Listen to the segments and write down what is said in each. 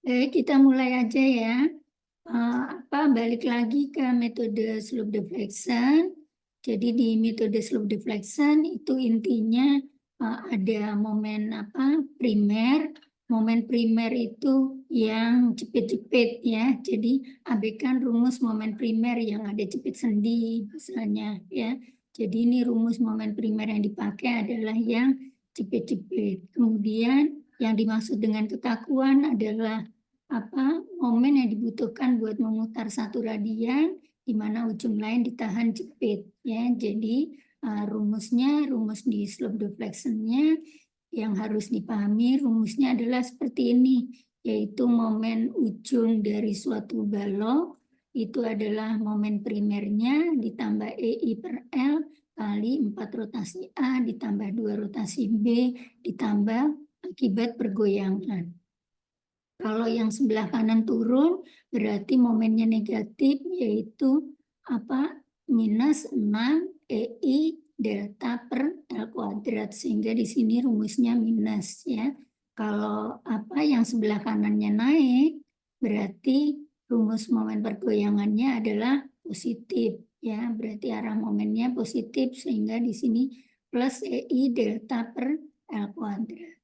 Baik, kita mulai aja ya. Balik lagi ke metode slope deflection. Jadi di metode slope deflection itu intinya ada momen primer. Momen primer itu yang jepit-jepit ya. Jadi abaikan rumus momen primer yang ada jepit sendi misalnya ya. Jadi ini rumus momen primer yang dipakai adalah yang jepit-jepit. Kemudian yang dimaksud dengan kekakuan adalah momen yang dibutuhkan buat memutar satu radian di mana ujung lain ditahan jepit ya. Jadi rumus di slope deflectionnya yang harus dipahami rumusnya adalah seperti ini, yaitu momen ujung dari suatu balok itu adalah momen primernya ditambah EI per L kali 4 rotasi A ditambah 2 rotasi B ditambah akibat pergoyangan. Kalau yang sebelah kanan turun berarti momennya negatif, yaitu minus 6 EI delta per L kuadrat, sehingga di sini rumusnya minus ya. Kalau yang sebelah kanannya naik berarti rumus momen pergoyangannya adalah positif ya, berarti arah momennya positif, sehingga di sini plus EI delta per L kuadrat.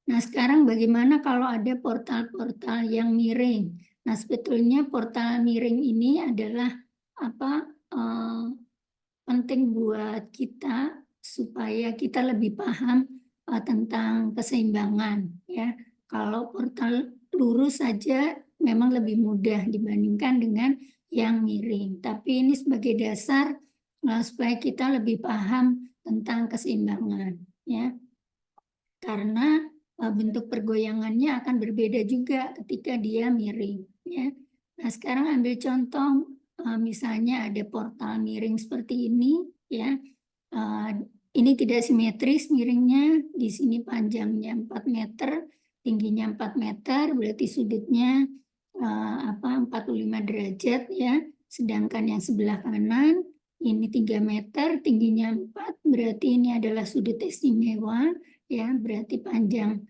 Nah, sekarang bagaimana kalau ada portal-portal yang miring? Nah, sebetulnya portal miring ini adalah penting buat kita supaya kita lebih paham tentang keseimbangan ya. Kalau portal lurus saja memang lebih mudah dibandingkan dengan yang miring. Tapi ini sebagai dasar supaya kita lebih paham tentang keseimbangan ya. Karena bentuk pergoyangannya akan berbeda juga ketika dia miring ya. Nah, sekarang ambil contoh misalnya ada portal miring seperti ini ya. Ini tidak simetris miringnya, di sini panjangnya 4 meter, tingginya 4 meter, berarti sudutnya 45 derajat ya. Sedangkan yang sebelah kanan ini 3 meter, tingginya 4, berarti ini adalah sudut istimewa ya, berarti panjang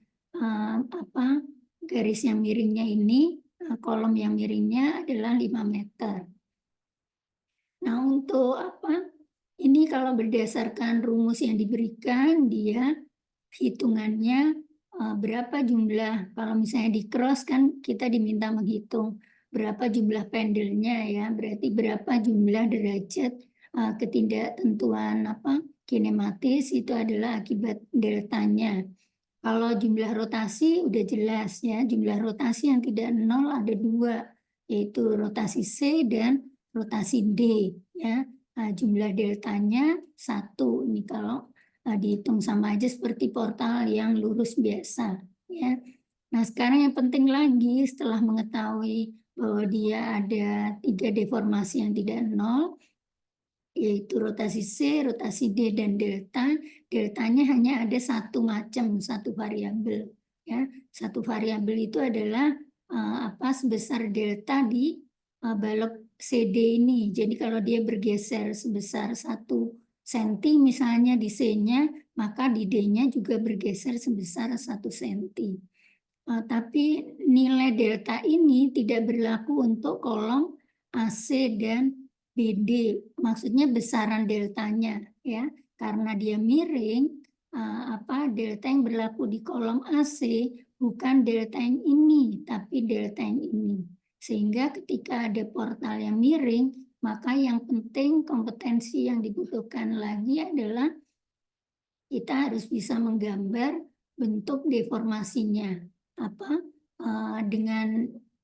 garis yang miringnya ini, kolom yang miringnya adalah 5 meter. Nah, untuk ini kalau berdasarkan rumus yang diberikan, dia hitungannya berapa jumlah, kalau misalnya di cross kan kita diminta menghitung berapa jumlah pendelnya ya, berarti berapa jumlah derajat ketidaktentuan kinematis itu adalah akibat deltanya. Kalau jumlah rotasi udah jelas ya, jumlah rotasi yang tidak nol ada 2, yaitu rotasi C dan rotasi D ya. Nah, jumlah deltanya 1. Ini kalau dihitung sama aja seperti portal yang lurus biasa ya. Nah, sekarang yang penting lagi setelah mengetahui bahwa dia ada 3 deformasi yang tidak nol, yaitu rotasi C, rotasi D, dan delta. Deltanya hanya ada satu macam, satu variabel ya. Satu variabel itu adalah sebesar delta di balok CD ini. Jadi kalau dia bergeser sebesar 1 cm misalnya di C-nya, maka di D-nya juga bergeser sebesar 1 cm. Tapi nilai delta ini tidak berlaku untuk kolom AC dan BD, maksudnya besaran deltanya ya, karena dia miring, delta yang berlaku di kolom AC bukan delta yang ini, tapi delta yang ini. Sehingga ketika ada portal yang miring, maka yang penting kompetensi yang dibutuhkan lagi adalah kita harus bisa menggambar bentuk deformasinya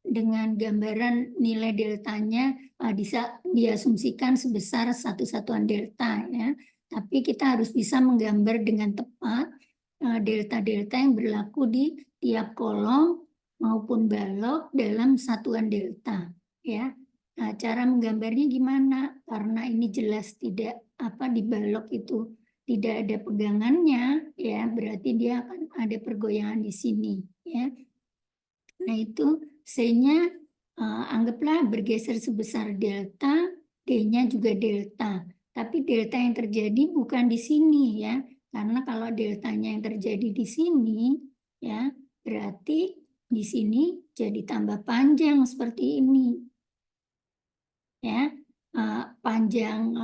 dengan gambaran nilai deltanya bisa diasumsikan sebesar satu satuan delta ya. Tapi kita harus bisa menggambar dengan tepat delta-delta yang berlaku di tiap kolom maupun balok dalam satuan delta ya. Nah, cara menggambarnya gimana? Karena ini jelas tidak di balok itu tidak ada pegangannya ya, berarti dia akan ada pergoyangan di sini ya. Nah, itu C-nya anggaplah bergeser sebesar delta, D-nya juga delta. Tapi delta yang terjadi bukan di sini ya. Karena kalau deltanya yang terjadi di sini ya, berarti di sini jadi tambah panjang seperti ini. Ya, panjang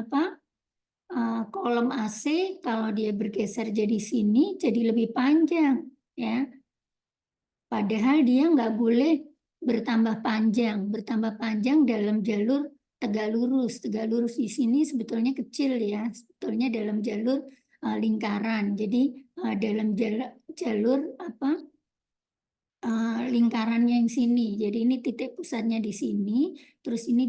kolom AC kalau dia bergeser jadi sini jadi lebih panjang, ya. Padahal dia nggak boleh bertambah panjang dalam jalur tegak lurus. Tegak lurus di sini sebetulnya kecil ya, sebetulnya dalam jalur lingkaran. Jadi dalam jalur lingkarannya yang sini. Jadi ini titik pusatnya di sini, terus ini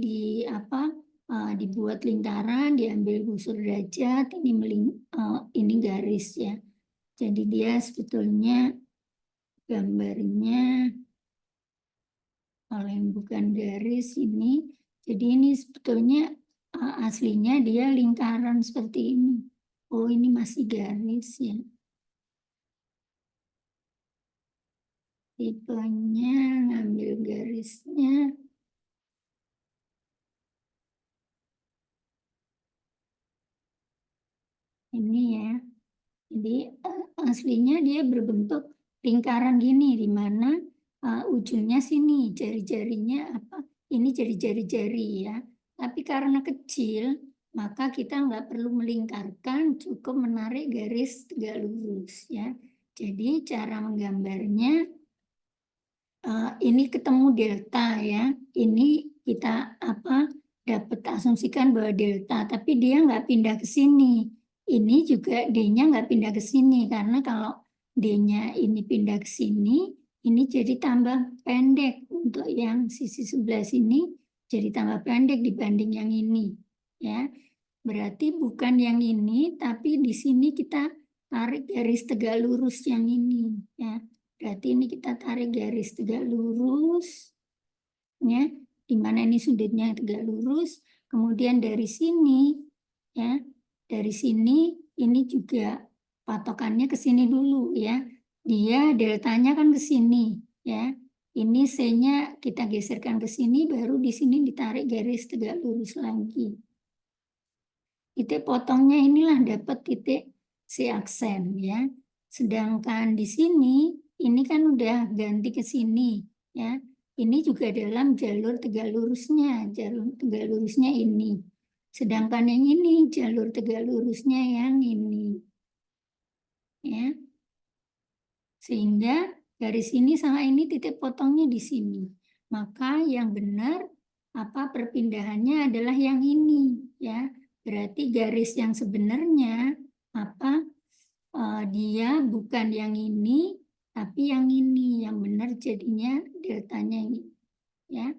dibuat lingkaran, diambil busur derajat, ini garis ya. Jadi dia sebetulnya gambarnya kalau yang bukan garis ini, jadi ini sebetulnya aslinya dia lingkaran seperti ini. Oh, ini masih garis ya. Tipenya ngambil garisnya. Ini ya. Jadi aslinya dia berbentuk lingkaran gini, di mana ujungnya sini, jari-jarinya ini jari-jari ya. Tapi karena kecil, maka kita nggak perlu melingkarkan, cukup menarik garis tegak lurus ya. Jadi cara menggambarnya ini ketemu delta ya. Ini kita dapat asumsikan bahwa delta, tapi dia nggak pindah ke sini. Ini juga D-nya nggak pindah ke sini, karena kalau D-nya ini pindah ke sini, ini jadi tambah pendek. Untuk yang sisi sebelah sini jadi tambah pendek dibanding yang ini. Ya, berarti bukan yang ini, tapi di sini kita tarik garis tegak lurus yang ini. Ya, berarti ini kita tarik garis tegak lurus, ya, di mana ini sudutnya tegak lurus. Kemudian dari sini, ya, dari sini ini juga patokannya ke sini dulu, ya. Dia deltanya kan ke sini, ya. Ini C-nya kita geserkan ke sini, baru di sini ditarik garis tegak lurus lagi. Titik potongnya inilah dapat titik C aksen ya. Sedangkan di sini ini kan udah ganti ke sini ya. Ini juga dalam jalur tegak lurusnya, jalur tegak lurusnya ini. Sedangkan yang ini jalur tegak lurusnya yang ini. Ya. Sehingga garis ini sama ini titik potongnya di sini. Maka yang benar perpindahannya adalah yang ini ya. Berarti garis yang sebenarnya dia bukan yang ini tapi yang ini, yang benar jadinya deltanya ini ya.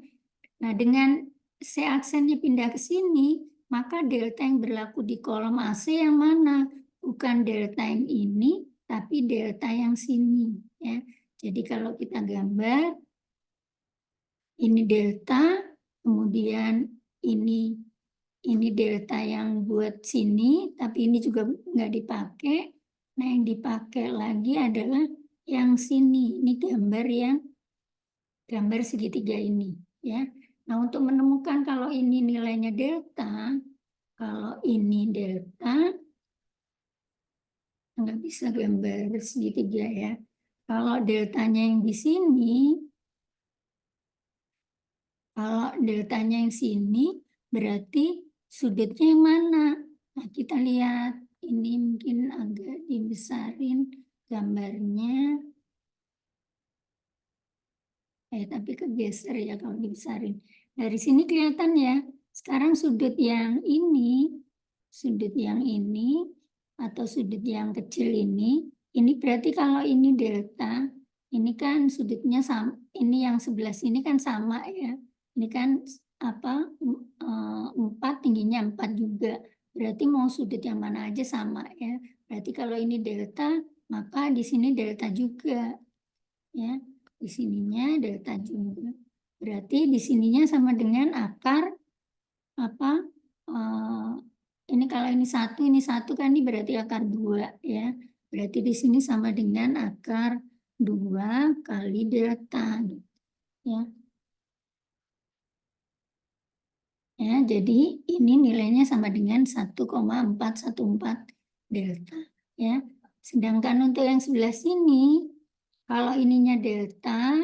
Nah, dengan C aksennya pindah ke sini, maka delta yang berlaku di kolom AC yang mana? Bukan delta yang ini, tapi delta yang sini ya. Jadi kalau kita gambar ini delta, kemudian ini delta yang buat sini, tapi ini juga nggak dipakai. Nah, yang dipakai lagi adalah yang sini. Ini gambar segitiga ini ya. Nah, untuk menemukan kalau ini nilainya delta, kalau ini delta, nggak bisa gambar segitiga ya. Kalau deltanya yang di sini, kalau deltanya yang sini, berarti sudutnya yang mana? Nah, kita lihat. Ini mungkin agak dibesarin gambarnya. Tapi kegeser ya kalau dibesarin. Dari sini kelihatan ya. Sekarang sudut yang ini atau sudut yang kecil ini berarti kalau ini delta, ini kan sudutnya sama, ini yang sebelah sini kan sama ya. Ini kan 4, tingginya 4 juga. Berarti mau sudut yang mana aja sama ya. Berarti kalau ini delta, maka di sini delta juga ya. Di sininya delta juga. Berarti di sininya sama dengan akar ini kalau ini satu kan ini berarti akar 2 ya. Berarti di sini sama dengan akar 2 kali delta ya. Ya, jadi ini nilainya sama dengan 1,414 delta ya. Sedangkan untuk yang sebelah sini kalau ininya delta,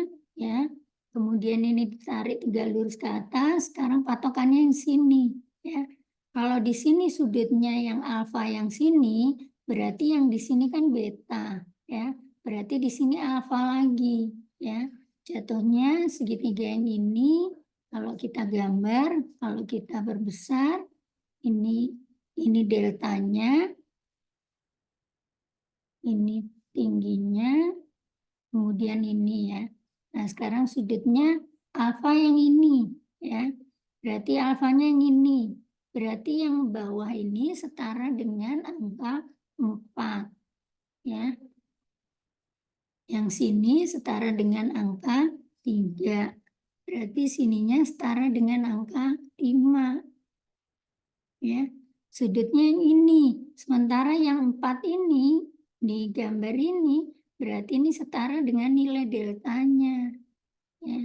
kemudian ini ditarik 3 lurus ke atas, sekarang patokannya yang sini, ya. Kalau di sini sudutnya yang alfa yang sini, berarti yang di sini kan beta, ya. Berarti di sini alfa lagi, ya. Jatuhnya segitiga yang ini, kalau kita gambar, kalau kita perbesar, ini deltanya, ini tingginya, kemudian ini ya. Nah, sekarang sudutnya alfa yang ini, ya. Berarti alfanya yang ini. Berarti yang bawah ini setara dengan angka 4, ya. Yang sini setara dengan angka 3. Berarti sininya setara dengan angka 5, ya. Sudutnya yang ini. Sementara yang 4 ini di gambar ini berarti ini setara dengan nilai deltanya, ya.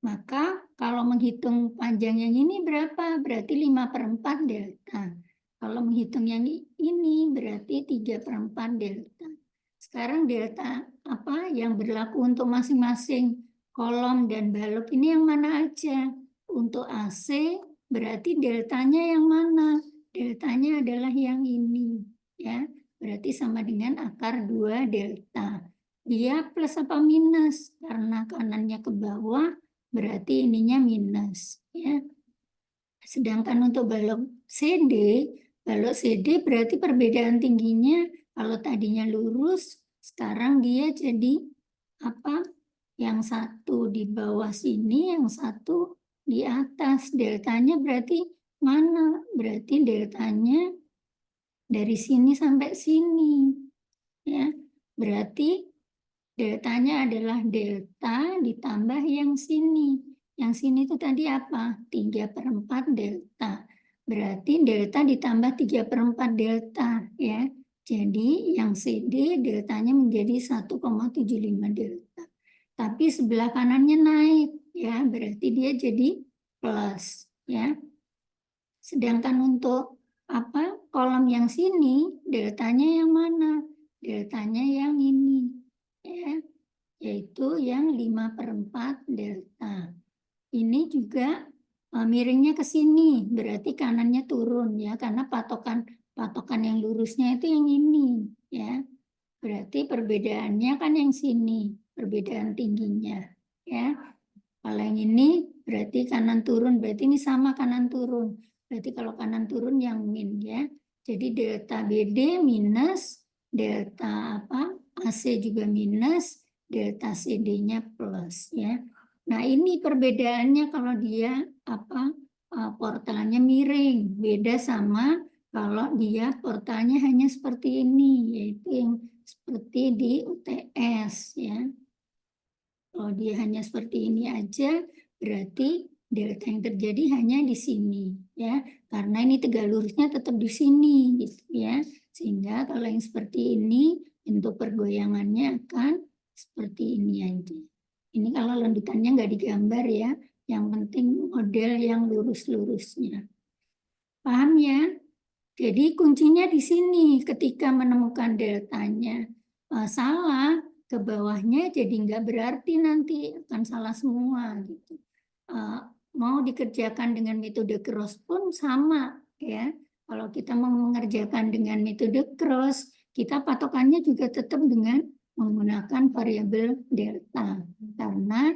Maka kalau menghitung panjang yang ini berapa? Berarti 5/4 delta. Kalau menghitung yang ini berarti 3/4 delta. Sekarang delta apa yang berlaku untuk masing-masing kolom dan balok ini yang mana aja? Untuk AC berarti deltanya yang mana? Deltanya adalah yang ini, ya. Berarti sama dengan akar 2 delta. Dia plus apa minus? Karena kanannya ke bawah, berarti ininya minus, ya. Sedangkan untuk balok CD berarti perbedaan tingginya kalau tadinya lurus, sekarang dia jadi apa? Yang satu di bawah sini, yang satu di atas. Deltanya berarti mana? Berarti deltanya dari sini sampai sini, ya. Berarti deltanya adalah delta ditambah yang sini. Yang sini itu tadi apa? 3/4 delta. Berarti delta ditambah 3/4 delta, ya. Jadi yang CD deltanya menjadi 1,75 delta. Tapi sebelah kanannya naik, ya. Berarti dia jadi plus, ya. Sedangkan untuk apa? Kolom yang sini deltanya yang mana? Deltanya yang ini, ya, yaitu yang 5/4 delta. Ini juga miringnya ke sini, berarti kanannya turun, ya, karena patokan yang lurusnya itu yang ini, ya. Berarti perbedaannya kan yang sini, perbedaan tingginya, ya. Kalau yang ini berarti kanan turun, berarti ini sama kanan turun. Berarti kalau kanan turun yang min, ya. Jadi delta BD minus, delta apa? AC juga minus, delta CD-nya plus, ya. Nah, ini perbedaannya kalau dia apa? Portalnya miring, beda sama kalau dia portalnya hanya seperti ini, yaitu yang seperti di UTS, ya. Kalau dia hanya seperti ini aja, berarti delta yang terjadi hanya di sini, ya. Karena ini tegak lurusnya tetap di sini, gitu ya. Sehingga kalau yang seperti ini, bentuk pergoyangannya akan seperti ini aja. Ini kalau lanjutannya nggak digambar ya, yang penting model yang lurus-lurusnya. Paham ya? Jadi kuncinya di sini ketika menemukan deltanya. Salah, ke bawahnya jadi nggak berarti nanti akan salah semua gitu. Mau dikerjakan dengan metode cross pun sama ya. Kalau kita mau mengerjakan dengan metode cross, kita patokannya juga tetap dengan menggunakan variabel delta. Karena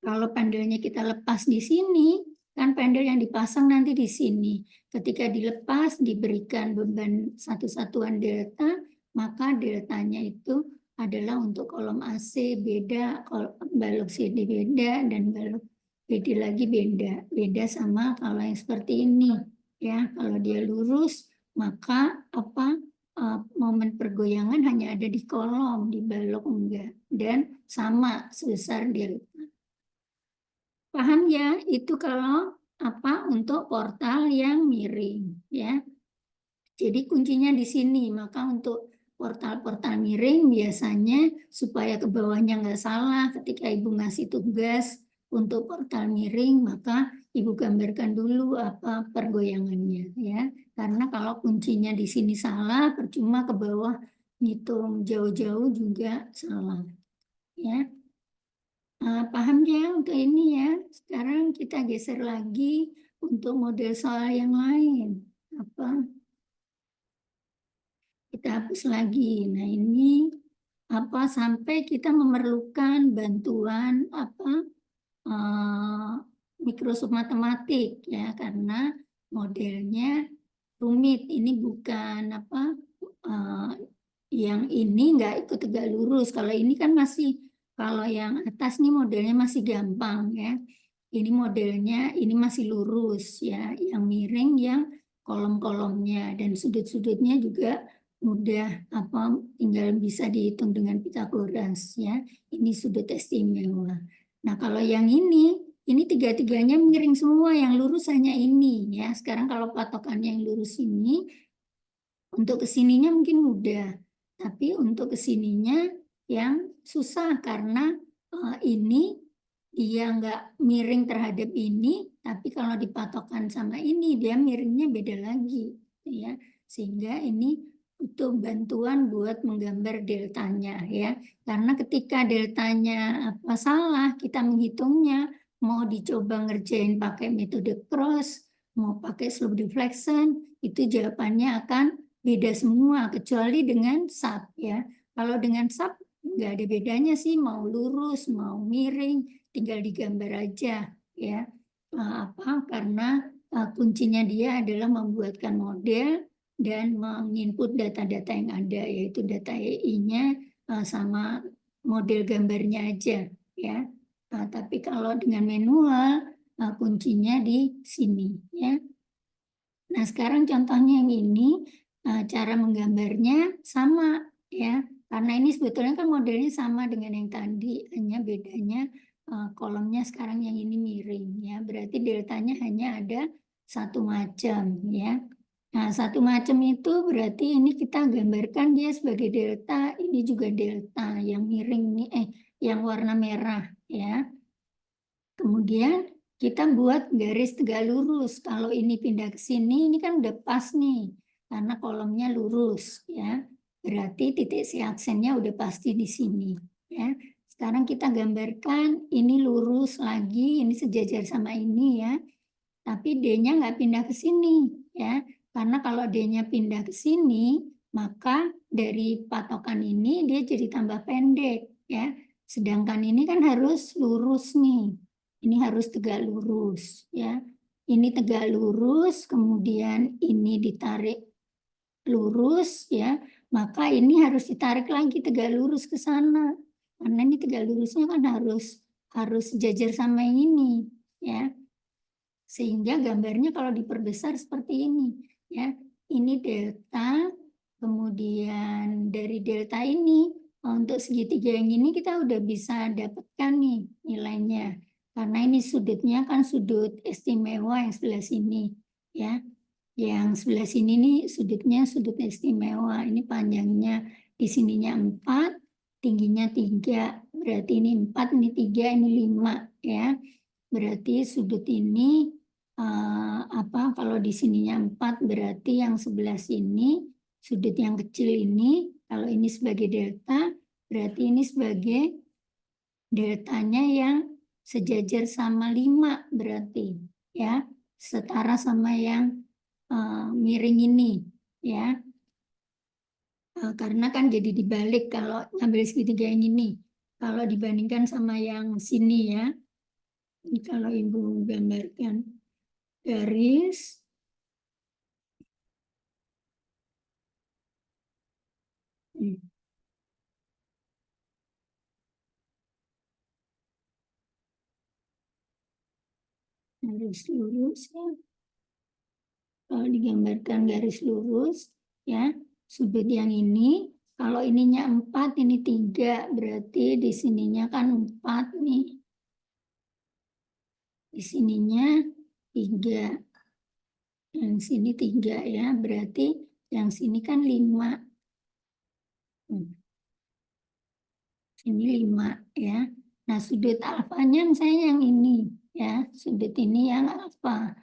kalau pendelnya kita lepas di sini, kan pendel yang dipasang nanti di sini. Ketika dilepas, diberikan beban satu satuan delta, maka deltanya itu adalah untuk kolom AC beda, balok CD beda, dan balok BD lagi beda. Beda sama kalau yang seperti ini. Ya, kalau dia lurus, maka momen pergoyangan hanya ada di kolom, di balok enggak. Dan sama sebesar delta. Paham ya? Itu kalau untuk portal yang miring, ya. Jadi kuncinya di sini. Maka untuk portal-portal miring biasanya supaya ke bawahnya nggak salah ketika Ibu ngasih tugas untuk portal miring, maka Ibu gambarkan dulu apa pergoyangannya, ya. Karena kalau kuncinya di sini salah, percuma ke bawah ngitung jauh-jauh juga salah. ya. Paham ya untuk ini ya. Sekarang kita geser lagi untuk model soal yang lain. Kita hapus lagi. Nah, ini sampai kita memerlukan bantuan Microsoft Matematik ya, karena modelnya rumit. Ini bukan yang ini nggak ikut tegak lurus. Kalau ini kan masih, kalau yang atas nih modelnya masih gampang ya. Ini modelnya ini masih lurus ya, yang miring yang kolom-kolomnya dan sudut-sudutnya juga mudah tinggal bisa dihitung dengan Pitagoras ya. Ini sudut istimewa. Nah, kalau yang ini tiga-tiganya miring semua, yang lurus hanya ini ya. Sekarang kalau patokannya yang lurus ini, untuk kesininya mungkin mudah, tapi untuk kesininya yang susah karena ini dia nggak miring terhadap ini, tapi kalau dipatokkan sama ini dia miringnya beda lagi, ya. Sehingga ini butuh bantuan buat menggambar deltanya, ya. Karena ketika deltanya salah, kita menghitungnya mau dicoba ngerjain pakai metode cross, mau pakai slope deflection, itu jawabannya akan beda semua kecuali dengan SAP ya. Kalau dengan SAP nggak ada bedanya sih, mau lurus mau miring tinggal digambar aja ya. Karena kuncinya dia adalah membuatkan model dan menginput data-data yang ada, yaitu data EI-nya sama model gambarnya aja ya. Tapi kalau dengan manual kuncinya di sini ya. Nah, sekarang contohnya yang ini cara menggambarnya sama ya. Karena ini sebetulnya kan modelnya sama dengan yang tadi, hanya bedanya kolomnya sekarang yang ini miring ya. Berarti deltanya hanya ada satu macam ya. Nah, satu macam itu berarti ini kita gambarkan dia sebagai delta, ini juga delta yang miring nih, yang warna merah ya. Kemudian kita buat garis tegak lurus. Kalau ini pindah ke sini, ini kan udah pas nih, karena kolomnya lurus ya. Berarti titik si aksennya udah pasti di sini ya. Sekarang kita gambarkan ini lurus lagi, ini sejajar sama ini ya. Tapi D-nya nggak pindah ke sini ya. Karena kalau D-nya pindah ke sini, maka dari patokan ini dia jadi tambah pendek ya. Sedangkan ini kan harus lurus nih. Ini harus tegak lurus ya. Ini tegak lurus, kemudian ini ditarik lurus ya. Maka ini harus ditarik lagi tegak lurus ke sana. Karena ini tegak lurusnya kan harus sejajar sama yang ini ya. Sehingga gambarnya kalau diperbesar seperti ini ya. Ini delta, kemudian dari delta ini untuk segitiga yang ini kita udah bisa dapatkan nih nilainya. Karena ini sudutnya kan sudut istimewa yang sebelah sini ya. Yang sebelah sini nih sudutnya sudut istimewa. Ini panjangnya di sininya 4, tingginya 3. Berarti ini 4, ini 3, ini 5 ya. Berarti sudut ini kalau di sininya 4 berarti yang sebelah sini sudut yang kecil ini, kalau ini sebagai delta berarti ini sebagai deltanya yang sejajar sama 5 berarti ya, setara sama yang miring ini ya. Karena kan jadi dibalik kalau ngambil segitiga yang ini kalau dibandingkan sama yang sini ya. Ini kalau Ibu gambarkan garis garis lurus ya. Kalau digambarkan garis lurus ya, sudut yang ini kalau ininya 4, ini 3, berarti di sininya kan 4 nih. Di sininya 3. Yang sini 3 ya, berarti yang sini kan 5. Ini 5 ya. Nah, sudut alfanya misalnya yang ini ya, sudut ini yang alfa.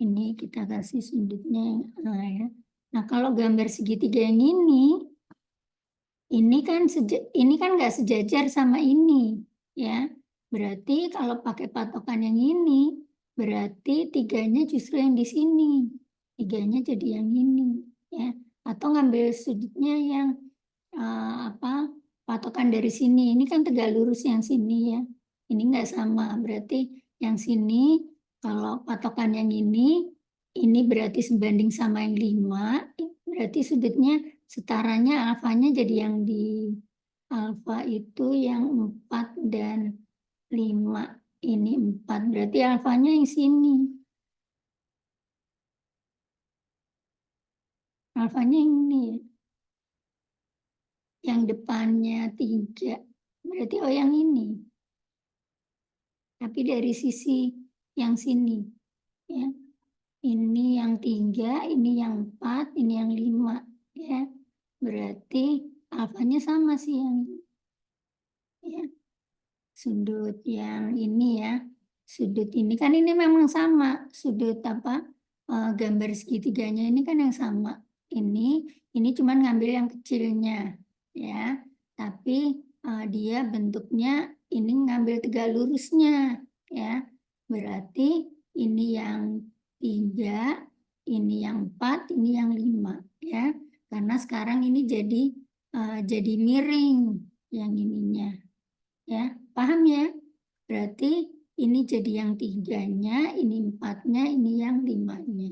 Ini kita kasih sudutnya yang A ya. Nah, kalau gambar segitiga yang ini, Ini kan nggak sejajar sama ini, ya. Berarti kalau pakai patokan yang ini, berarti tiganya justru yang di sini. Tiganya jadi yang ini, ya. Atau ngambil sudutnya yang apa patokan dari sini. Ini kan tegak lurus yang sini, ya. Ini nggak sama. Berarti yang sini kalau patokan yang ini berarti sebanding sama yang 5, berarti sudutnya setaranya alfanya jadi yang di alfa itu yang 4 dan 5. Ini 4, berarti alfanya yang sini. Alfanya yang ini. Yang depannya 3. Berarti oh yang ini. Tapi dari sisi yang sini. Ya. Ini yang 3, ini yang 4, ini yang 5. Ya. Berarti alfanya sama sih yang ini. Ya. Sudut yang ini ya, sudut ini kan ini memang sama, sudut apa gambar segitiganya ini kan yang sama. Ini cuman ngambil yang kecilnya ya, tapi dia bentuknya ini ngambil tegak lurusnya ya, berarti ini yang 3, ini yang 4, ini yang 5 ya, karena sekarang ini jadi miring yang ininya. Ya, paham ya? Berarti ini jadi yang 3-nya, ini 4-nya, ini yang 5-nya.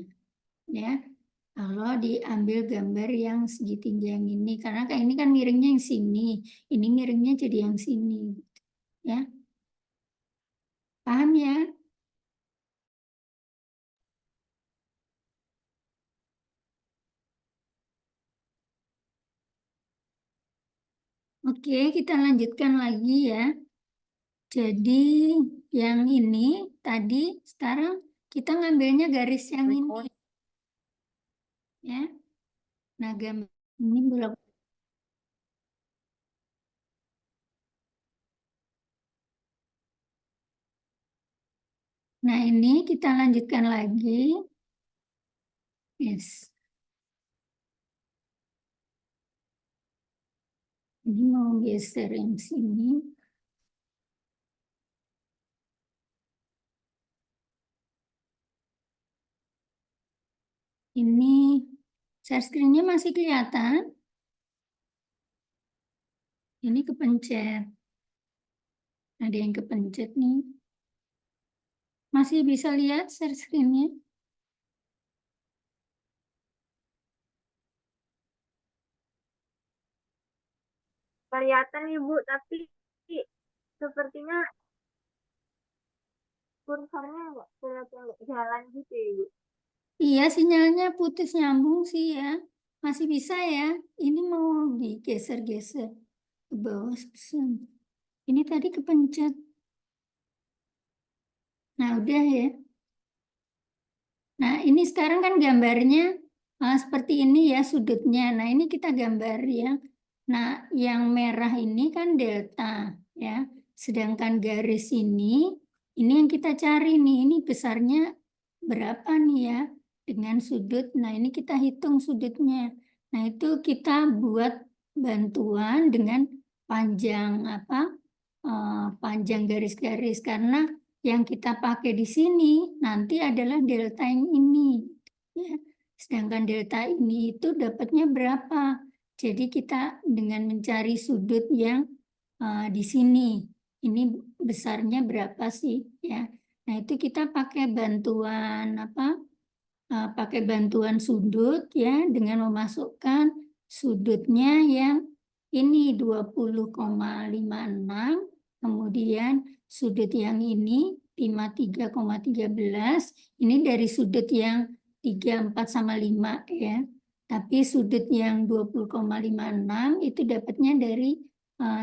Ya, kalau diambil gambar yang segitiga yang ini, karena kayak ini kan miringnya yang sini, ini miringnya jadi yang sini. Ya, paham ya? Oke, kita lanjutkan lagi ya. Jadi yang ini tadi, sekarang kita ngambilnya garis yang ini. Ya, nah gambar ini belum. Nah, ini kita lanjutkan lagi. Yes. Ini mau geser yang sini. Ini share screen-nya masih kelihatan. Ini kepencet. Ada yang kepencet nih. Masih bisa lihat share screen-nya? Kelihatan Ibu, tapi sepertinya kursornya nggak kelihatan jalan gitu ya, Ibu. Iya, sinyalnya putus nyambung sih ya. Masih bisa ya. Ini mau digeser-geser ke bawah. Ini tadi kepencet. Nah, udah ya. Nah, ini sekarang kan gambarnya seperti ini ya sudutnya. Nah, ini kita gambar ya. Nah, yang merah ini kan delta ya. Sedangkan garis ini yang kita cari nih. Ini besarnya berapa nih ya dengan sudut. Nah, ini kita hitung sudutnya. Nah, itu kita buat bantuan dengan panjang apa? Panjang garis-garis karena yang kita pakai di sini nanti adalah delta yang ini. Ya. Sedangkan delta ini itu dapatnya berapa? Jadi kita dengan mencari sudut yang di sini, ini besarnya berapa sih? Ya. Nah itu kita pakai bantuan apa? Pakai bantuan sudut ya dengan memasukkan sudutnya yang ini 20,56, kemudian sudut yang ini 53,13, ini dari sudut yang 3, 4 sama 5 ya. Tapi sudut yang 20,56 itu dapatnya dari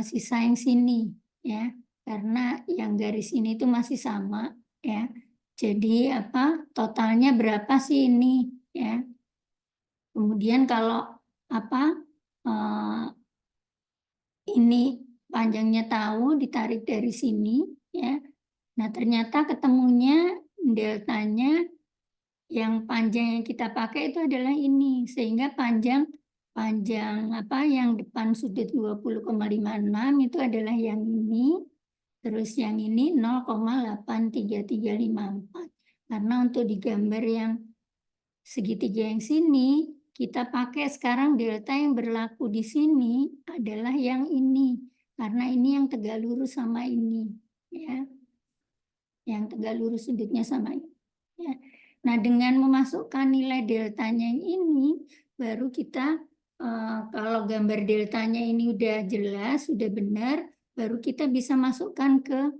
sisa yang sini ya. Karena yang garis ini itu masih sama ya. Jadi apa totalnya berapa sih ini ya? Kemudian kalau apa ini panjangnya tahu ditarik dari sini ya. Nah ternyata ketemunya deltanya yang panjang yang kita pakai itu adalah ini sehingga panjang panjang yang depan sudut 20,56 itu adalah yang ini, terus yang ini 0,83354. Karena untuk digambar yang segitiga yang sini, kita pakai sekarang delta yang berlaku di sini adalah yang ini, karena ini yang tegak lurus sama ini, ya, yang tegak lurus sudutnya sama ini. Ya. Nah, dengan memasukkan nilai deltanya yang ini, baru kita kalau gambar deltanya ini udah jelas, sudah benar, baru kita bisa masukkan ke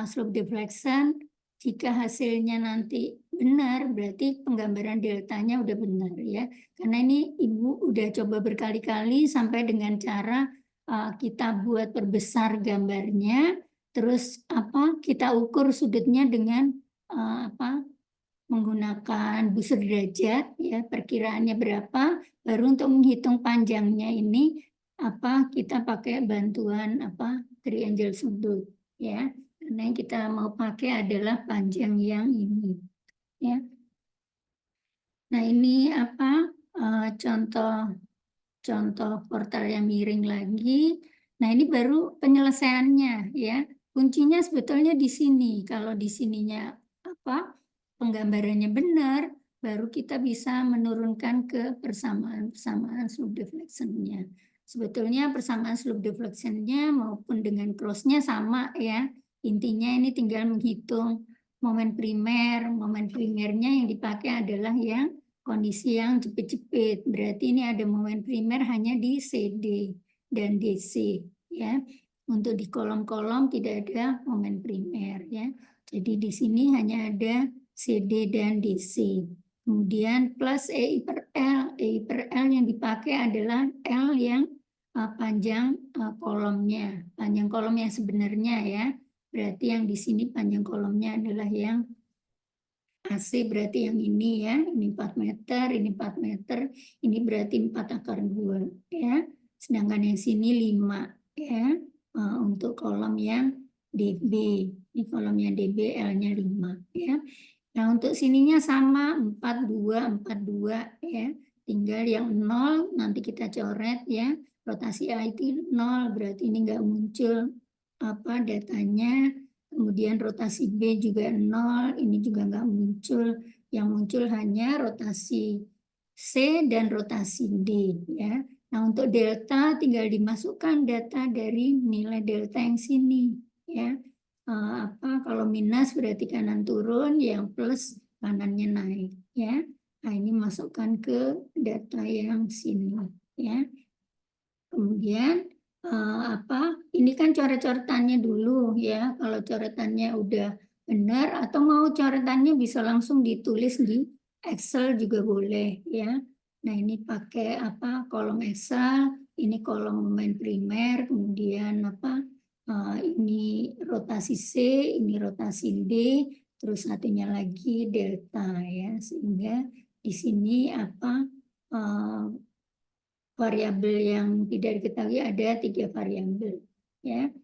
slope deflection. Jika hasilnya nanti benar, berarti penggambaran deltanya udah benar ya. Karena ini Ibu udah coba berkali-kali sampai dengan cara kita buat perbesar gambarnya, terus kita ukur sudutnya dengan menggunakan busur derajat ya, perkiraannya berapa, baru untuk menghitung panjangnya ini kita pakai bantuan triangle sudut ya. Karena yang kita mau pakai adalah panjang yang ini ya. Nah, ini contoh portal yang miring lagi. Nah, ini baru penyelesaiannya ya. Kuncinya sebetulnya di sini. Kalau di sininya penggambarannya benar, baru kita bisa menurunkan ke persamaan slope deflection-nya. Sebetulnya persamaan slope deflection-nya maupun dengan cross-nya sama ya. Intinya ini tinggal menghitung momen primer. Momen primernya yang dipakai adalah yang kondisi yang jepit-jepit. Berarti ini ada momen primer hanya di CD dan DC ya. Untuk di kolom-kolom tidak ada momen primer ya. Jadi di sini hanya ada CD dan DC. Kemudian plus EI per L. EI per L yang dipakai adalah L yang panjang kolomnya. Panjang kolom yang sebenarnya ya. Berarti yang di sini panjang kolomnya adalah yang AC, berarti yang ini ya. Ini 4 meter, ini 4 meter. Ini berarti 4/2 ya. Sedangkan yang sini 5 ya. Untuk kolom yang DB. Ini kolomnya DB, L-nya 5 ya. Nah, untuk sininya sama 42 ya. Tinggal yang 0 nanti kita coret ya. Rotasi A itu 0, berarti ini enggak muncul datanya. Kemudian rotasi B juga 0, ini juga enggak muncul. Yang muncul hanya rotasi C dan rotasi D ya. Nah, untuk delta tinggal dimasukkan data dari nilai delta yang sini ya. Kalau minus berarti kanan turun, yang plus kanannya naik ya. Nah, ini masukkan ke data yang sini ya. Kemudian ini kan coret-coretannya dulu ya. Kalau coretannya udah benar atau mau coretannya bisa langsung ditulis di Excel juga boleh ya. Nah, ini pakai kolom Excel, ini kolom momen primer, kemudian ini rotasi C, ini rotasi D, terus satunya lagi delta ya, sehingga di sini variabel yang tidak diketahui ada 3 variabel ya.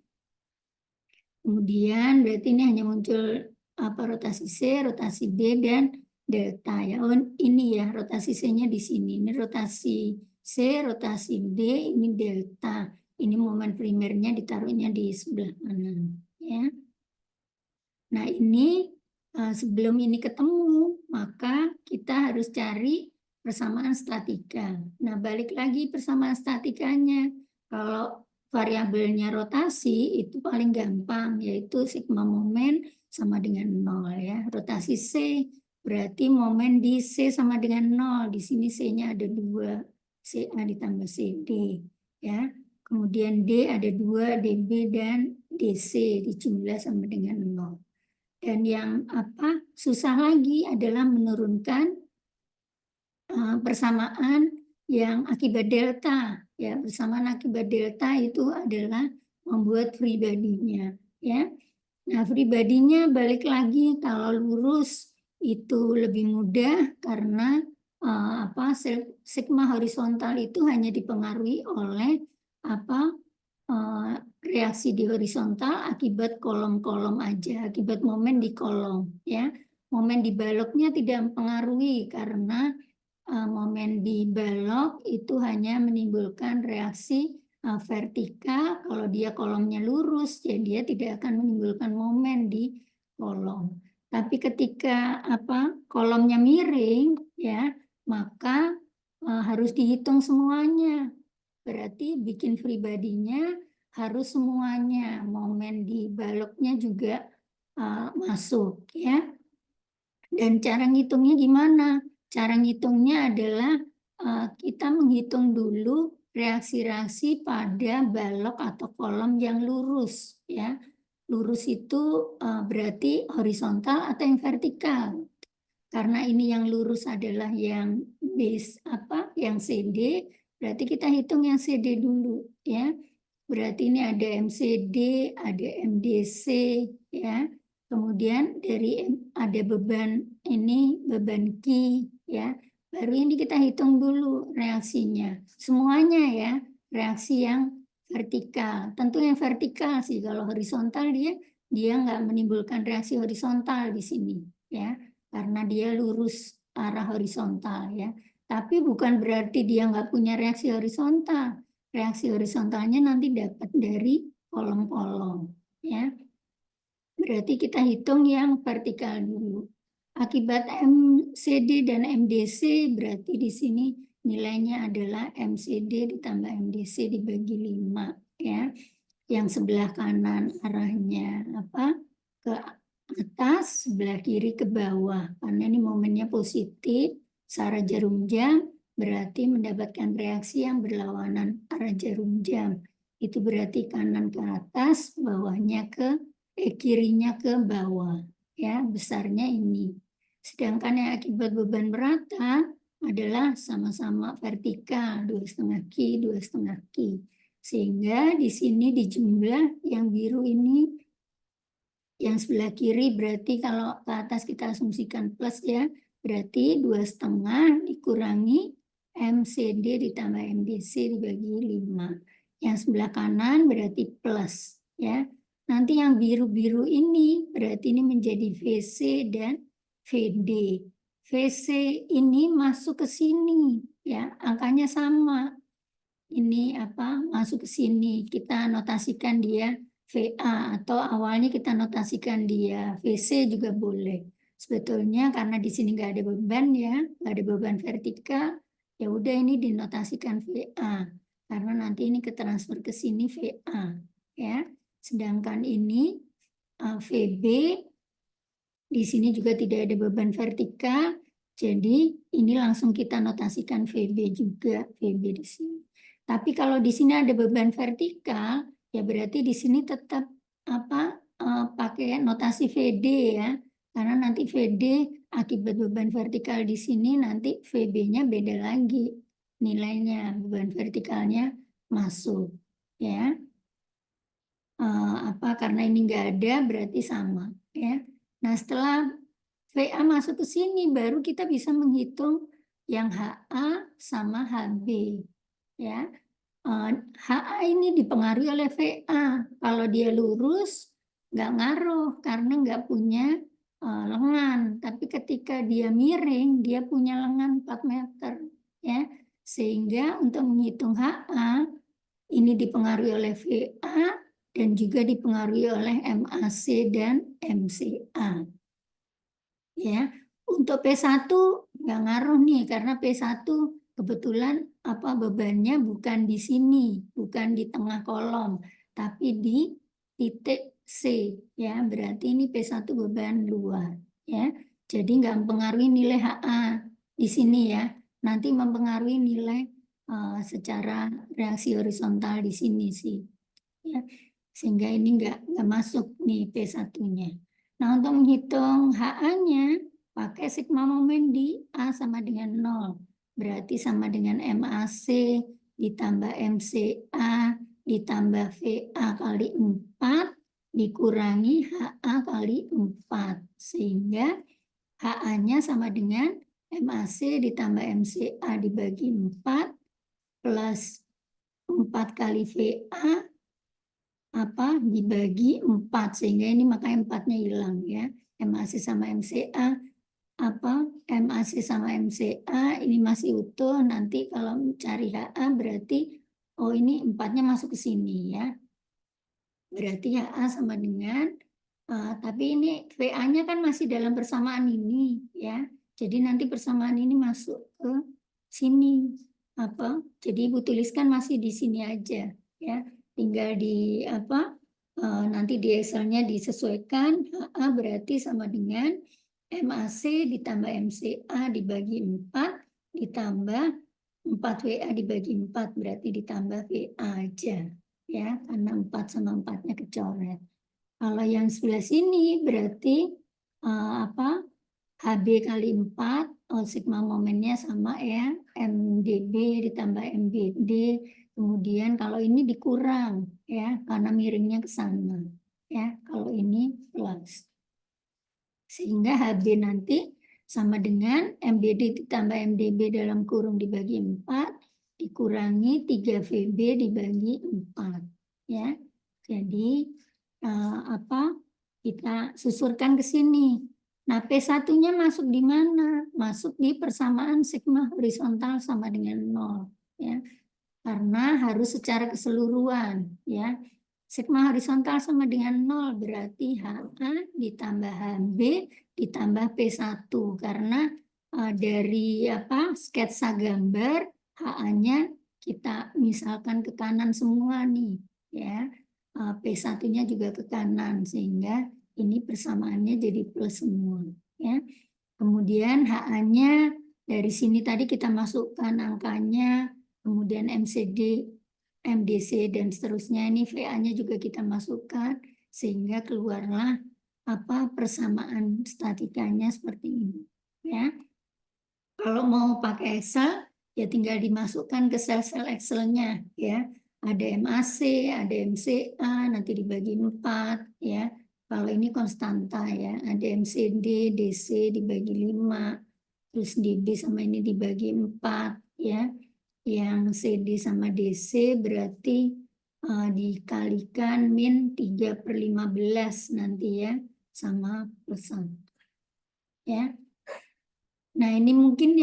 Kemudian berarti ini hanya muncul rotasi C, rotasi D dan delta ya. Oh, ini ya rotasi C-nya di sini. Ini rotasi C, rotasi D, ini delta. Ini momen primernya ditaruhnya di sebelah kanan ya. Nah, ini sebelum ini ketemu, maka kita harus cari persamaan statika. Nah, balik lagi persamaan statikanya. Kalau variabelnya rotasi itu paling gampang, yaitu sigma momen sama dengan 0 ya. Rotasi C berarti momen di C sama dengan 0. Di sini C-nya ada 2, CA ditambah CD ya. Kemudian D ada 2, DB dan DC dijumlah sama dengan 0. Dan yang susah lagi adalah menurunkan persamaan yang akibat delta ya. Persamaan akibat delta itu adalah membuat free body-nya ya. Nah, free body-nya balik lagi kalau lurus itu lebih mudah karena sigma horizontal itu hanya dipengaruhi oleh reaksi di horizontal akibat kolom-kolom aja, akibat momen di kolom ya. Momen di baloknya tidak mempengaruhi karena momen di balok itu hanya menimbulkan reaksi vertikal. Kalau dia kolomnya lurus, jadi dia tidak akan menimbulkan momen di kolom. Tapi ketika kolomnya miring, ya, maka harus dihitung semuanya. Berarti bikin free body-nya harus semuanya, momen di baloknya juga masuk, ya. Dan cara ngitungnya gimana? Cara ngitungnya adalah kita menghitung dulu reaksi-reaksi pada balok atau kolom yang lurus, ya. Lurus itu berarti horizontal atau yang vertikal. Karena ini yang lurus adalah yang base yang CD, berarti kita hitung yang CD dulu, ya. Berarti ini ada MCD, ada MDC, ya. Kemudian dari ada beban ini, beban Q, ya. Baru ini kita hitung dulu reaksinya. Semuanya ya, reaksi yang vertikal. Tentu yang vertikal sih, kalau horizontal dia nggak menimbulkan reaksi horizontal di sini, ya. Karena dia lurus arah horizontal, ya. Tapi bukan berarti dia nggak punya reaksi horizontal. Reaksi horizontalnya nanti dapat dari kolom-kolom, ya. Berarti kita hitung yang vertikal dulu. Akibat MCD dan MDC berarti di sini nilainya adalah MCD ditambah MDC dibagi 5, ya. Yang sebelah kanan arahnya ke atas, sebelah kiri ke bawah. Karena ini momennya positif, searah jarum jam, berarti mendapatkan reaksi yang berlawanan arah jarum jam. Itu berarti kanan ke atas, bawahnya kirinya ke bawah. Ya, besarnya ini. Sedangkan yang akibat beban merata adalah sama-sama vertikal, 2,5 Q, 2,5 Q. Sehingga di sini dijumlah yang biru ini, yang sebelah kiri berarti kalau ke atas kita asumsikan plus, ya. Berarti 2,5 dikurangi MCD ditambah MDC dibagi 5. Yang sebelah kanan berarti plus, ya. Nanti yang biru-biru ini berarti ini menjadi VC dan VD. VC ini masuk ke sini, ya. Angkanya sama. Ini masuk ke sini. Kita notasikan dia VA atau awalnya kita notasikan dia VC juga boleh. Sebetulnya karena di sini nggak ada beban, ya, nggak ada beban vertikal, ya udah ini dinotasikan VA karena nanti ini ketransfer ke sini VA, ya. Sedangkan ini VB di sini juga tidak ada beban vertikal, jadi ini langsung kita notasikan VB juga, VB di sini. Tapi kalau di sini ada beban vertikal, ya berarti di sini tetap pakai notasi VD, ya. Karena nanti VD akibat beban vertikal di sini nanti VB-nya beda lagi nilainya, beban vertikalnya masuk, ya. Karena ini nggak ada berarti sama, ya. Nah, setelah VA masuk ke sini baru kita bisa menghitung yang HA sama HB, ya. HA ini dipengaruhi oleh VA. Kalau dia lurus, nggak ngaruh karena nggak punya lengan. Tapi ketika dia miring, dia punya lengan 4 meter. Ya. Sehingga untuk menghitung HA, ini dipengaruhi oleh VA dan juga dipengaruhi oleh MAC dan MCA. Ya. Untuk P1 nggak ngaruh nih, karena P1 kebetulan bebannya bukan di sini, bukan di tengah kolom, tapi di titik C, ya. Berarti ini P1 beban luar, ya. Jadi nggak mempengaruhi nilai HA di sini, ya. Nanti mempengaruhi nilai secara reaksi horizontal di sini sih, ya. Sehingga ini nggak masuk nih P1-nya. Nah, untuk menghitung HA-nya pakai sigma momen di A sama dengan 0. Berarti sama dengan MAC ditambah MCA ditambah VA kali 4 dikurangi HA kali 4. Sehingga HA-nya sama dengan MAC ditambah MCA dibagi 4 plus 4 kali VA dibagi 4. Sehingga ini makanya 4-nya hilang, ya. MAC sama MCA MAC sama MCA ini masih utuh, nanti kalau cari HA berarti oh ini 4-nya masuk ke sini ya. Berarti HA sama dengan tapi ini VA-nya kan masih dalam persamaan ini ya. Jadi nanti persamaan ini masuk ke sini. Jadi Ibu tuliskan masih di sini aja ya. Tinggal di nanti di Excel-nya disesuaikan. HA berarti sama dengan MAC ditambah MCA dibagi 4 ditambah 4 VA dibagi 4 berarti ditambah VA aja ya, karena 4 sama 4-nya kecoret. Kalau yang sebelah sini berarti HB kali 4, sigma momennya sama ya, MDB ditambah MBD, kemudian kalau ini dikurang ya, karena miringnya ke sana ya, kalau ini plus. Sehingga HB nanti sama dengan MBD ditambah MDB dalam kurung dibagi 4 dikurangi 3VB dibagi 4 ya. Jadi kita susurkan ke sini. Nah, P1-nya masuk di mana? Masuk di persamaan sigma horizontal sama dengan 0 ya. Karena harus secara keseluruhan ya. Sigma horizontal sama dengan 0 berarti HA ditambah HB ditambah P1 karena dari sketsa gambar HA-nya kita misalkan ke kanan semua nih ya. P1-nya juga ke kanan sehingga ini persamaannya jadi plus semua ya. Kemudian HA-nya dari sini tadi kita masukkan angkanya, kemudian MCD MDC dan seterusnya, ini VA-nya juga kita masukkan sehingga keluarlah persamaan statikanya seperti ini ya. Kalau mau pakai Excel ya tinggal dimasukkan ke sel-sel Excel-nya ya. Ada MAC, ada MCA, nanti dibagi 4 ya. Kalau ini konstanta ya, ada MCD, DC dibagi 5, terus DB sama ini dibagi 4 ya. Yang CD sama DC berarti dikalikan min 3/15 nanti ya, sama plus 1. Ya. Nah, ini mungkin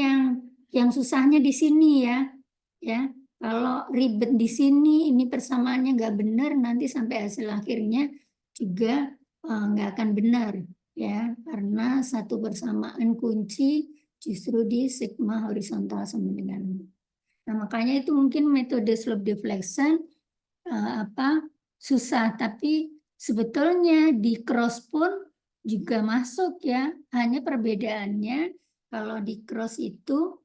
yang susahnya di sini ya. Ya. Kalau ribet di sini, ini persamaannya nggak benar, nanti sampai hasil akhirnya juga nggak akan benar ya, karena satu persamaan kunci justru di sigma horizontal sama dengan. Nah, makanya itu mungkin metode slope deflection susah, tapi sebetulnya di cross pun juga masuk ya. Hanya perbedaannya kalau di cross itu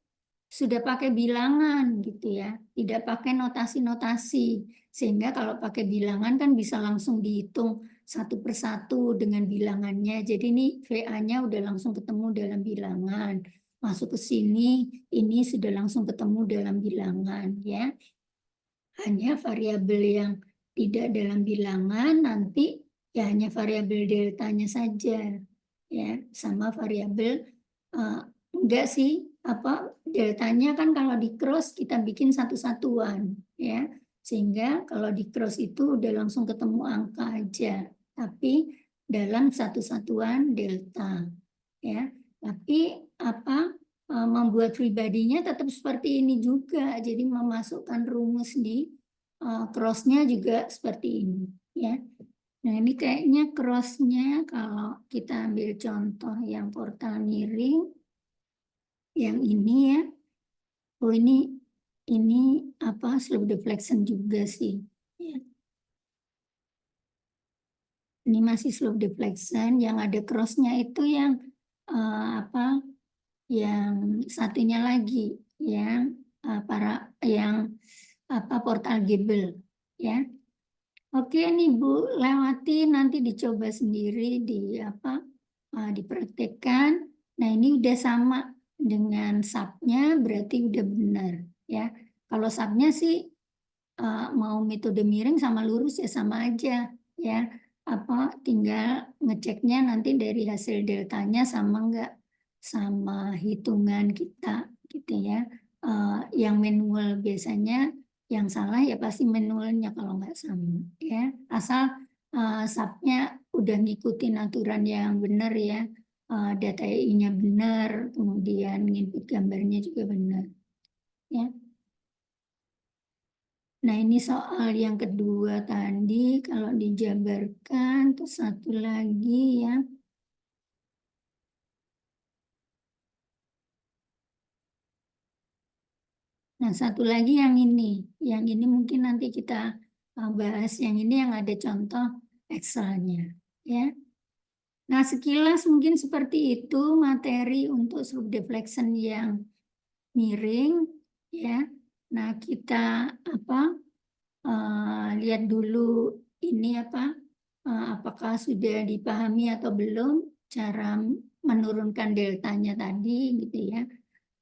sudah pakai bilangan gitu ya, tidak pakai notasi-notasi. Sehingga kalau pakai bilangan kan bisa langsung dihitung satu persatu dengan bilangannya. Jadi ini VA-nya udah langsung ketemu dalam bilangan. Masuk ke sini, ini sudah langsung ketemu dalam bilangan ya. Hanya variabel yang tidak dalam bilangan nanti ya hanya variabel deltanya saja ya, sama variabel enggak sih deltanya kan kalau di cross kita bikin satu-satuan ya, sehingga kalau di cross itu udah langsung ketemu angka aja, tapi dalam satu-satuan delta ya. Tapi membuat pribadinya tetap seperti ini juga, jadi memasukkan rumus di cross-nya juga seperti ini ya. Nah, ini kayaknya cross-nya kalau kita ambil contoh yang portal miring yang ini ya. Oh, ini slope deflection juga sih ya. Ini masih slope deflection, yang ada cross-nya itu yang yang satunya lagi yang portal gable ya. Oke nih Bu, lewati nanti dicoba sendiri dipraktekkan. Nah, ini udah sama dengan subnya berarti udah benar ya. Kalau subnya sih mau metode miring sama lurus ya sama aja ya. Tinggal ngeceknya nanti dari hasil deltanya sama enggak sama hitungan kita gitu ya. Yang manual biasanya yang salah ya pasti manualnya kalau nggak sama ya. Asal subnya udah ngikutin aturan yang benar ya. data EI-nya benar, kemudian input gambarnya juga benar. Ya. Nah, ini soal yang kedua tadi, kalau dijabarkan, terus satu lagi ya. Nah, satu lagi yang ini. Yang ini mungkin nanti kita bahas. Yang ini yang ada contoh Excel-nya. Ya. Nah, sekilas mungkin seperti itu materi untuk slope deflection yang miring. Ya. Nah, kita lihat dulu ini apakah sudah dipahami atau belum cara menurunkan deltanya tadi gitu ya.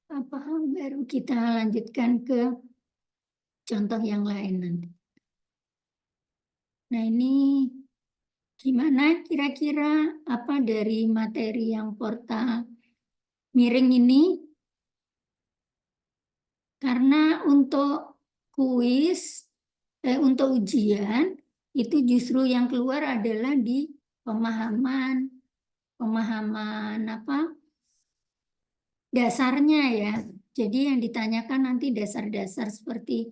Baru kita lanjutkan ke contoh yang lain nanti. Nah, ini gimana kira-kira dari materi yang portal miring ini? Karena untuk kuis, untuk ujian, itu justru yang keluar adalah di pemahaman dasarnya ya. Jadi yang ditanyakan nanti dasar-dasar seperti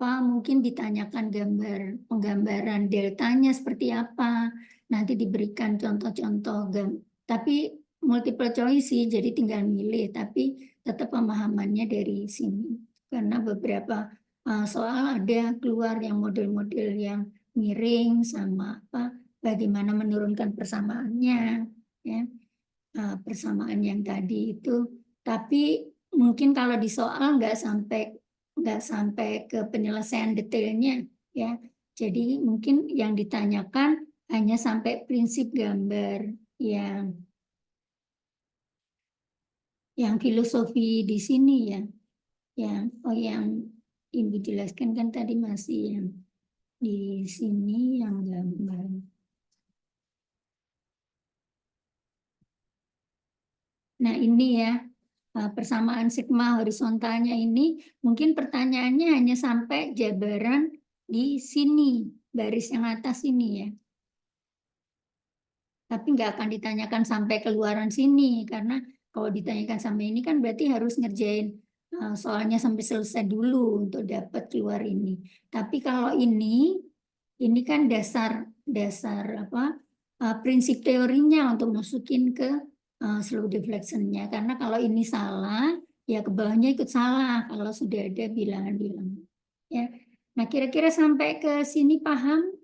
mungkin ditanyakan penggambaran deltanya seperti apa, nanti diberikan contoh-contoh, tapi multiple choice sih, jadi tinggal milih, tapi tetap pemahamannya dari sini. Karena beberapa soal ada keluar yang model-model yang miring sama bagaimana menurunkan persamaannya, ya. Persamaan yang tadi itu. Tapi mungkin kalau di soal nggak sampai ke penyelesaian detailnya ya. Jadi mungkin yang ditanyakan hanya sampai prinsip gambar yang filosofi di sini ya. Yang Ibu jelaskan kan tadi masih yang di sini yang gambar. Nah, ini ya, persamaan sigma horizontalnya ini, mungkin pertanyaannya hanya sampai jabaran di sini, baris yang atas ini ya. Tapi nggak akan ditanyakan sampai keluaran sini, karena kalau ditanyakan sampai ini kan berarti harus ngerjain soalnya sampai selesai dulu untuk dapat keluar ini. Tapi kalau ini kan dasar prinsip teorinya untuk masukin ke slow deflection-nya. Karena kalau ini salah, ya ke bawahnya ikut salah kalau sudah ada bilangan-bilangan. Ya. Nah, kira-kira sampai ke sini paham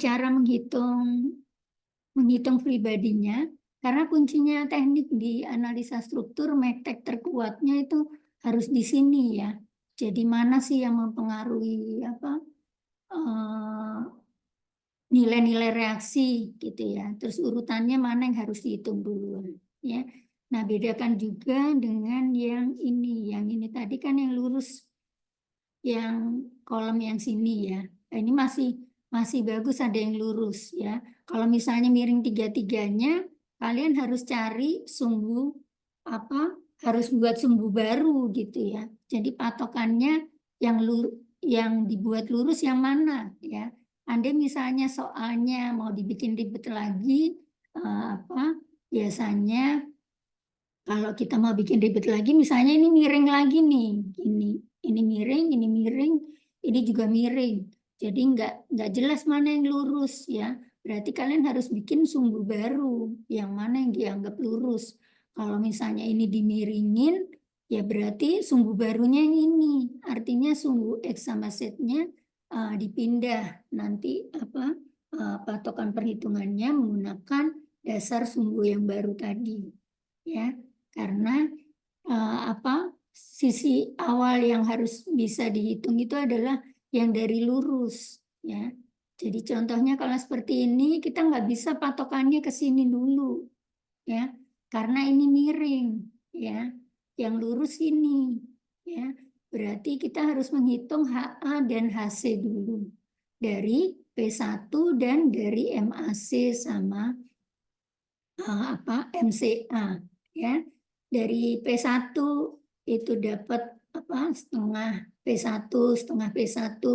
cara menghitung free body-nya? Karena kuncinya teknik di analisa struktur MATLAB terkuatnya itu harus di sini ya. Jadi mana sih yang mempengaruhi nilai-nilai reaksi gitu ya. Terus urutannya mana yang harus dihitung dulu ya. Nah, bedakan juga dengan yang ini. Yang ini tadi kan yang lurus, yang kolom yang sini ya. Nah, ini masih bagus ada yang lurus ya. Kalau misalnya miring tiga-tiganya, kalian harus cari sumbu harus buat sumbu baru gitu ya. Jadi patokannya yang dibuat lurus yang mana ya. Andai misalnya soalnya mau dibikin ribet lagi, biasanya kalau kita mau bikin ribet lagi, misalnya ini miring lagi nih, ini miring, ini juga miring. Jadi nggak jelas mana yang lurus ya. Berarti kalian harus bikin sumbu baru, yang mana yang dianggap lurus. Kalau misalnya ini dimiringin, ya berarti sumbu barunya yang ini. Artinya sumbu X sama Z-nya dipindah. Nanti patokan perhitungannya menggunakan dasar sumbu yang baru tadi. Ya, karena sisi awal yang harus bisa dihitung itu adalah yang dari lurus ya. Jadi contohnya kalau seperti ini kita nggak bisa patokannya ke sini dulu ya, karena ini miring ya, yang lurus ini ya. Berarti kita harus menghitung HA dan HC dulu dari P1 dan dari MAC sama MCA ya. Dari P1 itu dapat setengah P1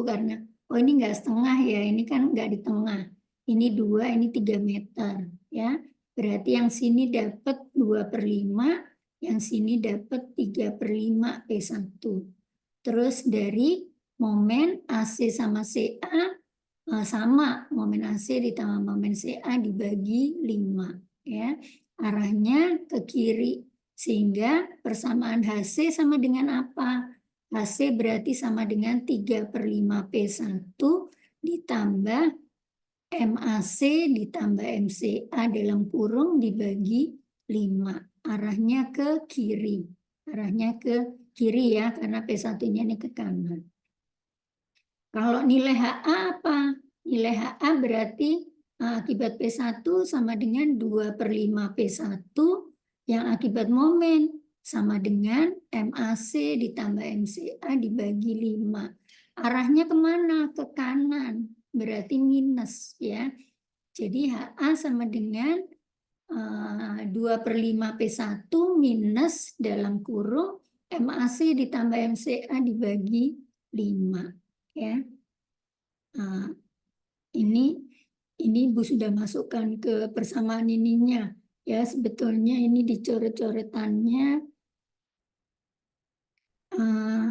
karena ini enggak setengah ya, ini kan enggak di tengah. Ini 2, ini 3 meter ya. Berarti yang sini dapat 2/5, yang sini dapat 3/5 P1. Terus dari momen AC sama CA sama, momen AC ditambah momen CA dibagi 5. Ya. Arahnya ke kiri. Sehingga persamaan HC sama dengan apa? HC berarti sama dengan 3/5 P1 ditambah MAC ditambah MCA dalam kurung dibagi 5. Arahnya ke kiri. Arahnya ke kiri ya, karena P1-nya ini ke kanan. Kalau nilai HA apa? Nilai HA berarti akibat P1 sama dengan 2/5 P1 yang akibat momen sama dengan MAC ditambah MCA dibagi 5. Arahnya kemana? Ke kanan. Berarti minus ya. Jadi HA sama dengan 2/5 P1 minus dalam kurung MAC ditambah MCA dibagi 5. Ya. Ini Ibu sudah masukkan ke persamaan ininya. Ya, sebetulnya ini dicoret-coretannya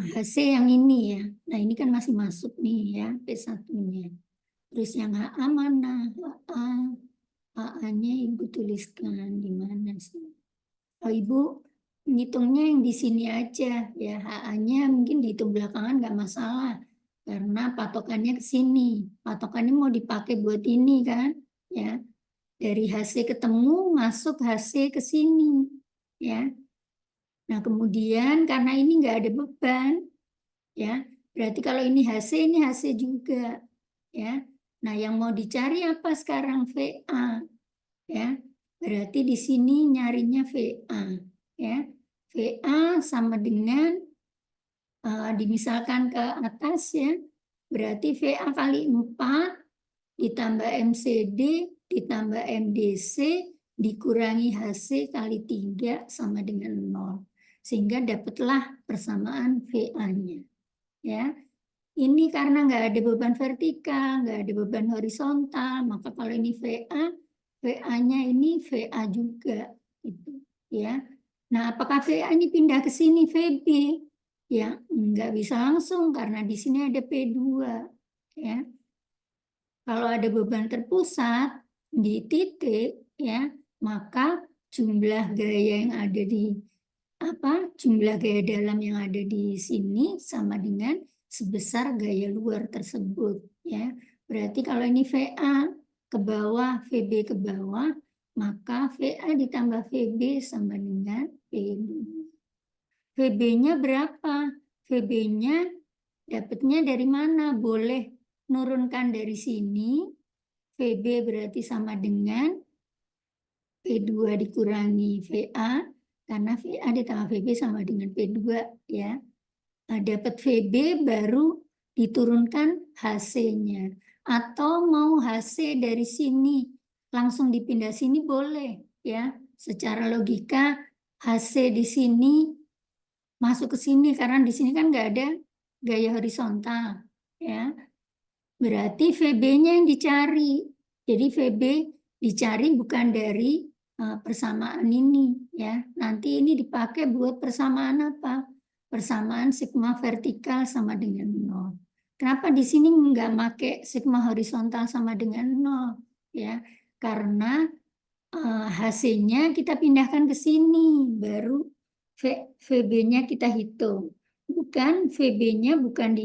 HC yang ini ya. Nah, ini kan masih masuk nih ya, P1-nya. Terus yang HA mana? HA-nya Ibu tuliskan di mana sih? Oh, Ibu ngitungnya yang di sini aja ya. HA-nya mungkin dihitung belakangan nggak masalah. Karena patokannya ke sini. Patokannya mau dipakai buat ini kan. Ya. Dari HC ketemu masuk HC ke sini. Ya. Nah, kemudian karena ini nggak ada beban, ya, berarti kalau ini HC juga, ya. Nah, yang mau dicari apa sekarang? VA, ya. Berarti di sini nyarinya VA, ya. VA sama dengan dimisalkan ke atas ya, berarti VA kali 4 ditambah MCD ditambah MDC dikurangi HC kali 3 sama dengan 0. Sehingga dapatlah persamaan VA-nya. Ya. Ini karena nggak ada beban vertikal, nggak ada beban horizontal, maka kalau ini VA, VA-nya ini VA juga. Gitu, ya. Nah, apakah VA ini pindah ke sini VB? Ya, nggak bisa langsung karena di sini ada P2. Ya. Kalau ada beban terpusat di titik, ya, maka jumlah gaya yang ada di jumlah gaya dalam yang ada di sini sama dengan sebesar gaya luar tersebut ya. Berarti kalau ini VA ke bawah, VB ke bawah, maka VA ditambah VB sama dengan PB. VB-nya berapa? VB-nya dapatnya dari mana? Boleh nurunkan dari sini. VB berarti sama dengan P2 dikurangi VA. Karena VA ditambah VB sama dengan P2 ya. Nah, dapat VB baru diturunkan HC-nya. Atau mau HC dari sini langsung dipindah sini boleh ya. Secara logika HC di sini masuk ke sini karena di sini kan nggak ada gaya horizontal ya. Berarti VB-nya yang dicari. Jadi VB dicari bukan dari persamaan ini ya. Nanti ini dipakai buat persamaan apa? Persamaan sigma vertikal sama dengan 0. Kenapa di sini nggak pakai sigma horizontal sama dengan 0 ya? Karena HC-nya kita pindahkan ke sini, baru VB-nya kita hitung. Bukan VB-nya bukan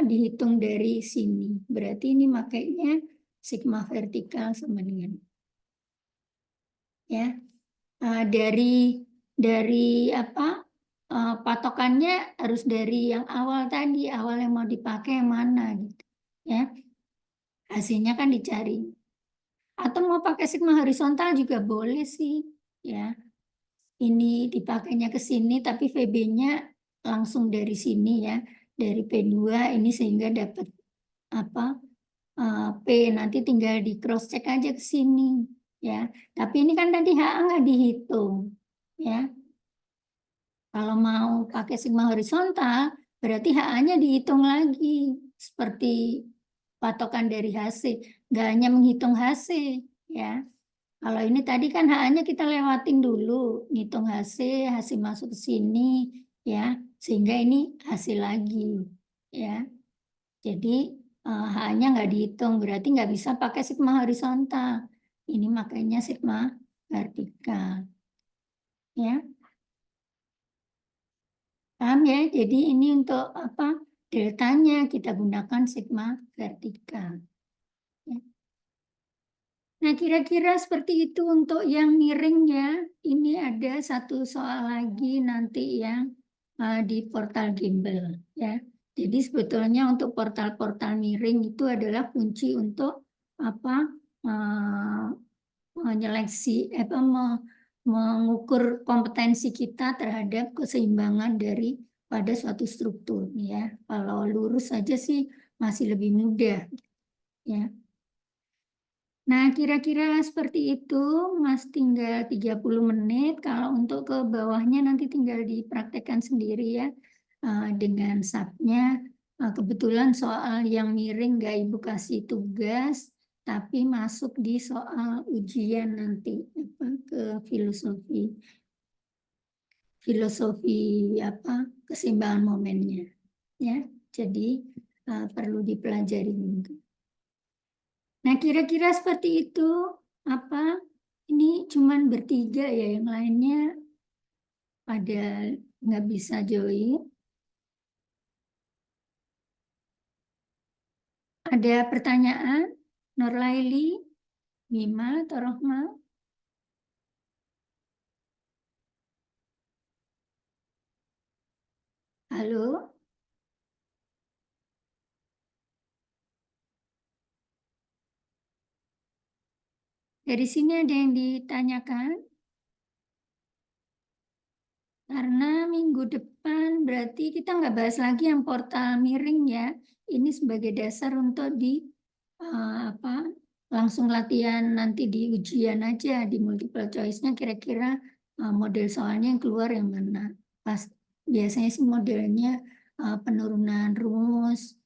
dihitung dari sini. Berarti ini makanya sigma vertikal sama dengan ya. Dari patokannya harus dari yang awal tadi, awal yang mau dipakai yang mana gitu. Ya. Hasilnya kan dicari. Atau mau pakai sigma horizontal juga boleh sih, ya. Ini dipakainya ke sini tapi VB-nya langsung dari sini ya, dari P2 ini sehingga dapat P, nanti tinggal di cross check aja ke sini ya. Tapi ini kan tadi HA nggak dihitung ya. Kalau mau pakai sigma horizontal berarti HA-nya dihitung lagi seperti patokan dari HC, nggak hanya menghitung HC ya. Kalau ini tadi kan HA-nya kita lewatin dulu, ngitung hasil masuk ke sini, ya, sehingga ini hasil lagi, ya. Jadi HA-nya nggak dihitung, berarti nggak bisa pakai sigma horizontal. Ini makanya sigma vertikal, ya. Paham ya? Jadi ini untuk apa? Deltanya kita gunakan sigma vertikal. Ya. Nah, kira-kira seperti itu untuk yang miring ya. Ini ada satu soal lagi nanti yang di portal gimbal ya. Jadi sebetulnya untuk portal-portal miring itu adalah kunci untuk apa? Menyeleksi mengukur kompetensi kita terhadap keseimbangan dari pada suatu struktur ya. Kalau lurus saja sih masih lebih mudah ya. Nah, kira-kira seperti itu, Mas, tinggal 30 menit. Kalau untuk ke bawahnya nanti tinggal dipraktekkan sendiri ya, dengan subnya. Kebetulan soal yang miring nggak Ibu kasih tugas, tapi masuk di soal ujian nanti ke filosofi filosofi apa keseimbangan momennya ya. Jadi perlu dipelajari juga. Nah, kira-kira seperti itu. Apa? Ini cuman bertiga ya, yang lainnya pada nggak bisa join. Ada pertanyaan? Nurlaili, Bima, atau Rohma? Halo? Dari sini ada yang ditanyakan? Karena minggu depan berarti kita nggak bahas lagi yang portal miring ya. Ini sebagai dasar untuk di apa langsung latihan nanti di ujian aja di multiple choice-nya kira-kira model soalnya yang keluar yang mana. Pas biasanya sih modelnya penurunan rumus,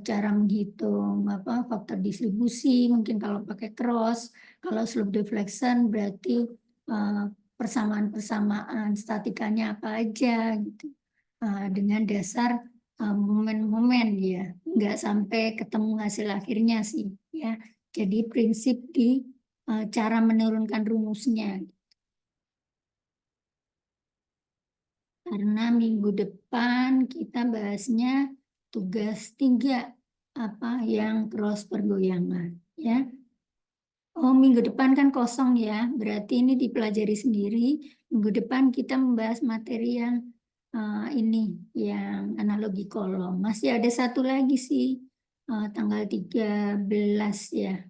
cara menghitung apa faktor distribusi, mungkin kalau pakai cross, kalau slope deflection berarti persamaan-persamaan statikanya apa aja gitu. Dengan dasar momen-momen ya, nggak sampai ketemu hasil akhirnya sih ya. Jadi prinsip di cara menurunkan rumusnya. Karena minggu depan kita bahasnya tugas 3 apa yang cross pergoyangan ya. Oh, minggu depan kan kosong ya, berarti ini dipelajari sendiri. Minggu depan kita membahas materi yang ini, yang analogi kolom. Masih ada satu lagi sih, tanggal 13 ya.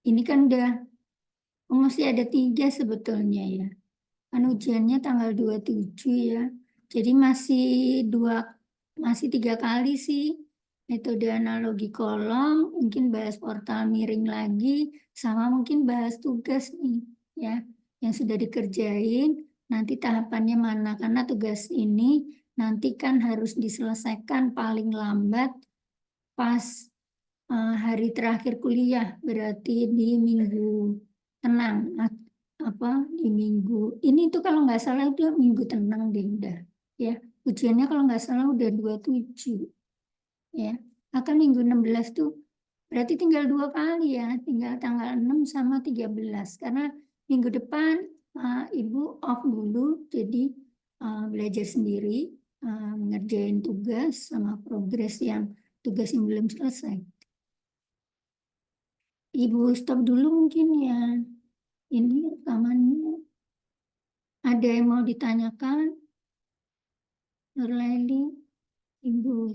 Ini kan udah, masih ada 3 sebetulnya ya. Kan ujiannya tanggal 27 ya. Jadi masih 3 kali sih metode analogi kolom, mungkin bahas portal miring lagi, sama mungkin bahas tugas nih ya yang sudah dikerjain. Nanti tahapannya mana? Karena tugas ini nanti kan harus diselesaikan paling lambat pas hari terakhir kuliah, berarti di minggu tenang apa di minggu ini tuh kalau nggak salah udah minggu tenang deh udah ya, ujiannya kalau nggak salah udah 27 ya, akan minggu 16 tuh berarti tinggal 2 kali ya, tinggal tanggal 6 sama 13 karena minggu depan Ibu off dulu, jadi belajar sendiri, ngerjain tugas sama progres yang tugas yang belum selesai. Ibu stop dulu mungkin ya. Ini rekamannya. Ada yang mau ditanyakan? Nurlaili, Ibu